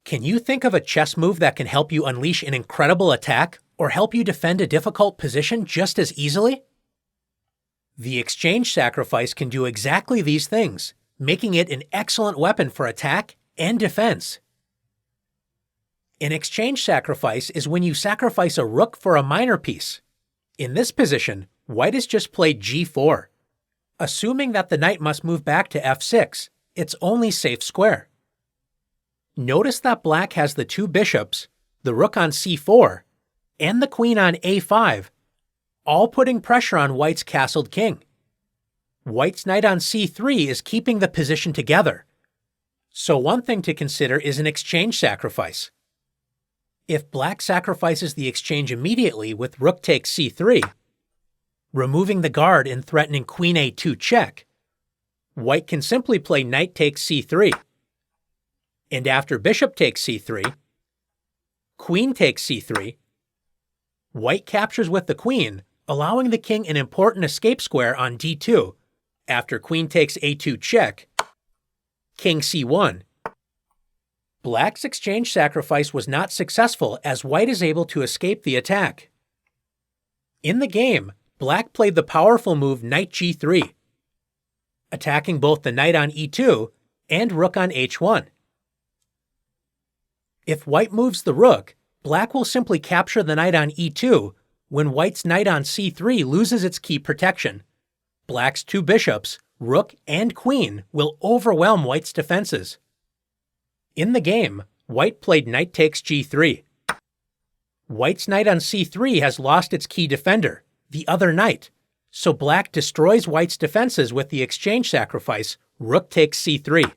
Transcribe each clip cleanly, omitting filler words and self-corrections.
Can you think of a chess move that can help you unleash an incredible attack or help you defend a difficult position just as easily? The exchange sacrifice can do exactly these things, making it an excellent weapon for attack and defense. An exchange sacrifice is when you sacrifice a rook for a minor piece. In this position, white has just played g4. Assuming that the knight must move back to f6, its only safe square. Notice that black has the two bishops, the rook on c4, and the queen on a5, all putting pressure on white's castled king. White's knight on c3 is keeping the position together. So one thing to consider is an exchange sacrifice. If black sacrifices the exchange immediately with rook takes c3, removing the guard and threatening queen a2 check, white can simply play knight takes c3. And after bishop takes c3, queen takes c3, white captures with the queen, allowing the king an important escape square on d2. After queen takes a2 check, king c1. Black's exchange sacrifice was not successful as white is able to escape the attack. In the game, black played the powerful move knight g3, attacking both the knight on e2 and rook on h1. If white moves the rook, black will simply capture the knight on e2 when white's knight on c3 loses its key protection. Black's two bishops, rook and queen, will overwhelm white's defenses. In the game, white played knight takes g3. White's knight on c3 has lost its key defender, the other knight, so black destroys white's defenses with the exchange sacrifice, rook takes c3.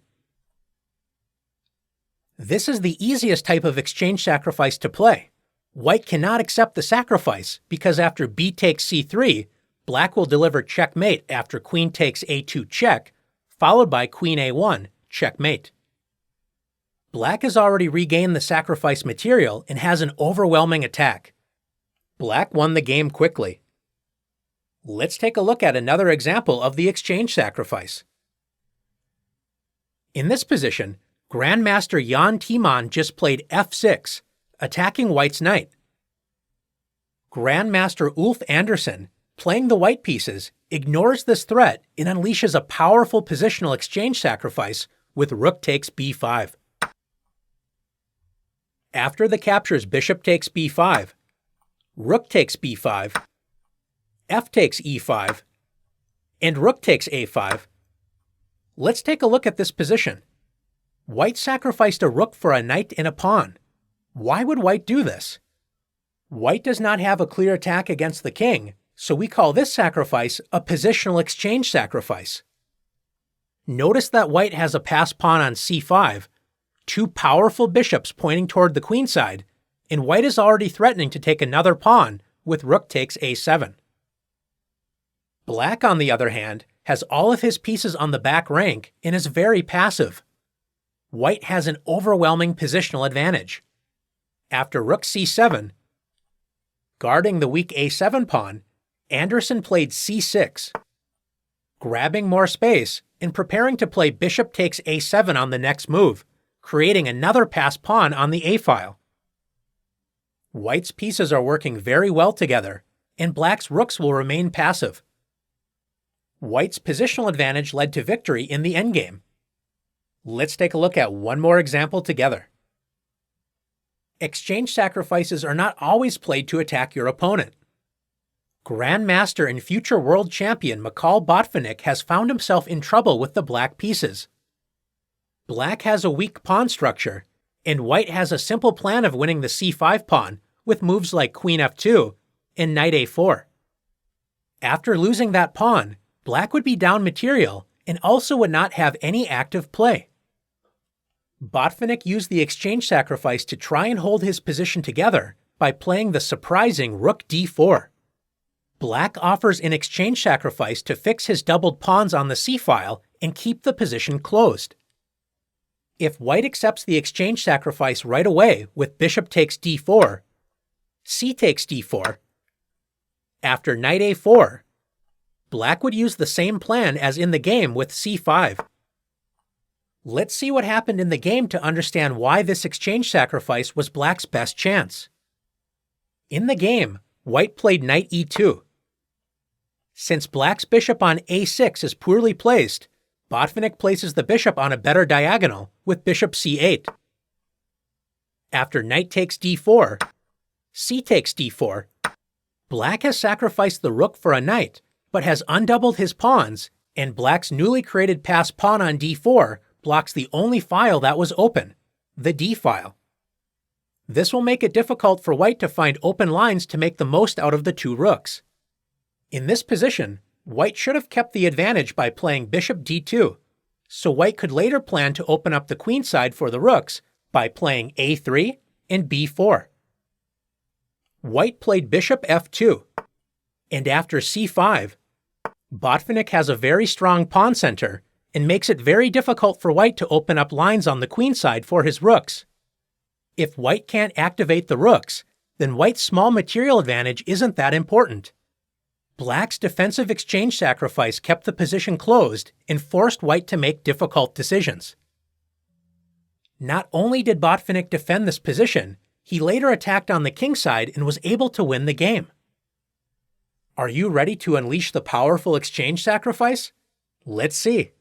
This is the easiest type of exchange sacrifice to play. White cannot accept the sacrifice because after b takes c3, black will deliver checkmate after queen takes a2 check, followed by queen a1, checkmate. Black has already regained the sacrifice material and has an overwhelming attack. Black won the game quickly. Let's take a look at another example of the exchange sacrifice. In this position, Grandmaster Jan Timman just played f6, attacking white's knight. Grandmaster Ulf Andersson, playing the white pieces, ignores this threat and unleashes a powerful positional exchange sacrifice with rook takes b5. After the captures bishop takes b5, rook takes b5, f takes e5, and rook takes a5, let's take a look at this position. White sacrificed a rook for a knight and a pawn. Why would white do this? White does not have a clear attack against the king, so we call this sacrifice a positional exchange sacrifice. Notice that white has a passed pawn on c5, two powerful bishops pointing toward the queen side, and white is already threatening to take another pawn with rook takes a7. Black, on the other hand, has all of his pieces on the back rank and is very passive. White has an overwhelming positional advantage. After rook c7, guarding the weak a7 pawn, Andersson played c6, grabbing more space and preparing to play bishop takes a7 on the next move, creating another passed pawn on the a-file. White's pieces are working very well together, and black's rooks will remain passive. White's positional advantage led to victory in the endgame. Let's take a look at one more example together. Exchange sacrifices are not always played to attack your opponent. Grandmaster and future world champion Mikhail Botvinnik has found himself in trouble with the black pieces. Black has a weak pawn structure, and white has a simple plan of winning the c5 pawn with moves like queen f2 and knight a4. After losing that pawn, black would be down material and also would not have any active play. Botvinnik used the exchange sacrifice to try and hold his position together by playing the surprising rook d4. Black offers an exchange sacrifice to fix his doubled pawns on the c-file and keep the position closed. If white accepts the exchange sacrifice right away with bishop takes d4, c takes d4, after knight a4, black would use the same plan as in the game with c5. Let's see what happened in the game to understand why this exchange sacrifice was black's best chance. In the game, white played knight e2. Since black's bishop on a6 is poorly placed, Botvinnik places the bishop on a better diagonal with bishop c8. After knight takes d4, c takes d4, black has sacrificed the rook for a knight, but has undoubled his pawns, and black's newly created passed pawn on d4 blocks the only file that was open, the d file. This will make it difficult for white to find open lines to make the most out of the two rooks. In this position, white should have kept the advantage by playing bishop d2, so white could later plan to open up the queenside for the rooks by playing a3 and b4. White played bishop f2, and after c5, Botvinnik has a very strong pawn center and makes it very difficult for white to open up lines on the queenside for his rooks. If white can't activate the rooks, then white's small material advantage isn't that important. Black's defensive exchange sacrifice kept the position closed and forced white to make difficult decisions. Not only did Botvinnik defend this position, he later attacked on the kingside and was able to win the game. Are you ready to unleash the powerful exchange sacrifice? Let's see.